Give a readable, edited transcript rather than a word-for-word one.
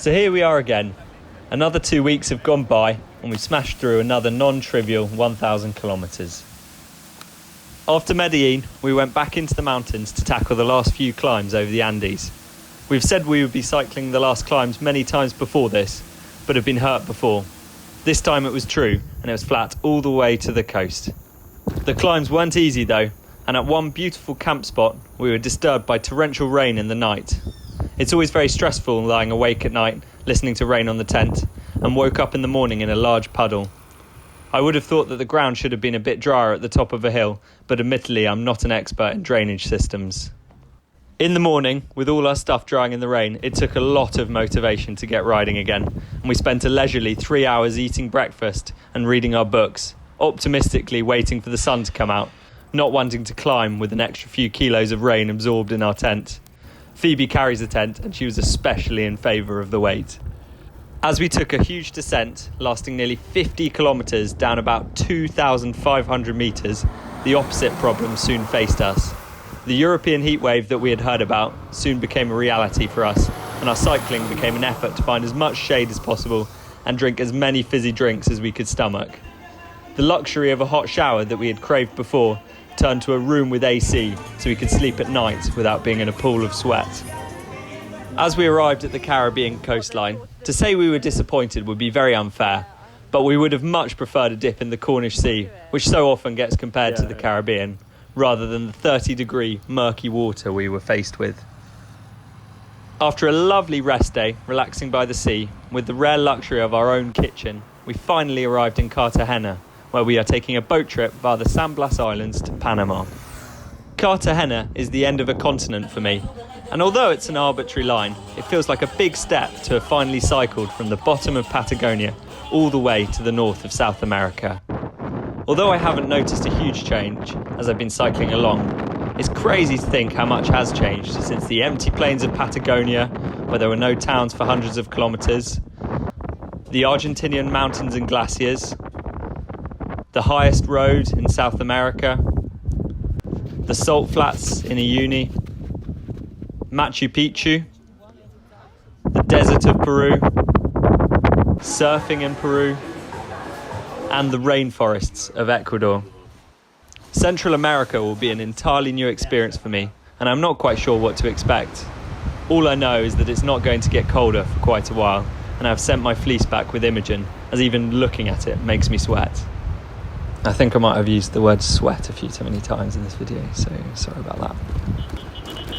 So here we are again. Another 2 weeks have gone by and we've smashed through another non-trivial 1,000 kilometres. After Medellin, we went back into the mountains to tackle the last few climbs over the Andes. We've said we would be cycling the last climbs many times before this, but have been hurt before. This time it was true, and it was flat all the way to the coast. The climbs weren't easy though, and at one beautiful camp spot, we were disturbed by torrential rain in the night. It's always very stressful lying awake at night, listening to rain on the tent, and woke up in the morning in a large puddle. I would have thought that the ground should have been a bit drier at the top of a hill, but admittedly I'm not an expert in drainage systems. In the morning, with all our stuff drying in the rain, it took a lot of motivation to get riding again, and we spent a leisurely 3 hours eating breakfast and reading our books, optimistically waiting for the sun to come out, not wanting to climb with an extra few kilos of rain absorbed in our tent. Phoebe carries a tent and she was especially in favour of the weight. As we took a huge descent, lasting nearly 50 kilometres down about 2,500 metres, the opposite problem soon faced us. The European heatwave that we had heard about soon became a reality for us, and our cycling became an effort to find as much shade as possible and drink as many fizzy drinks as we could stomach. The luxury of a hot shower that we had craved before turned to a room with AC so we could sleep at night without being in a pool of sweat. As we arrived at the Caribbean coastline, to say we were disappointed would be very unfair, but we would have much preferred a dip in the Cornish Sea, which so often gets compared to the Caribbean, rather than the 30-degree murky water we were faced with. After a lovely rest day, relaxing by the sea, with the rare luxury of our own kitchen, we finally arrived in Cartagena, where we are taking a boat trip via the San Blas Islands to Panama. Cartagena is the end of a continent for me, and although it's an arbitrary line, it feels like a big step to have finally cycled from the bottom of Patagonia all the way to the north of South America. Although I haven't noticed a huge change as I've been cycling along, it's crazy to think how much has changed since the empty plains of Patagonia, where there were no towns for hundreds of kilometres, the Argentinian mountains and glaciers, the highest road in South America, the salt flats in Uyuni, Machu Picchu, the desert of Peru, surfing in Peru, and the rainforests of Ecuador. Central America will be an entirely new experience for me, and I'm not quite sure what to expect. All I know is that it's not going to get colder for quite a while, and I've sent my fleece back with Imogen, as even looking at it makes me sweat. I think I might have used the word sweat a few too many times in this video, so sorry about that.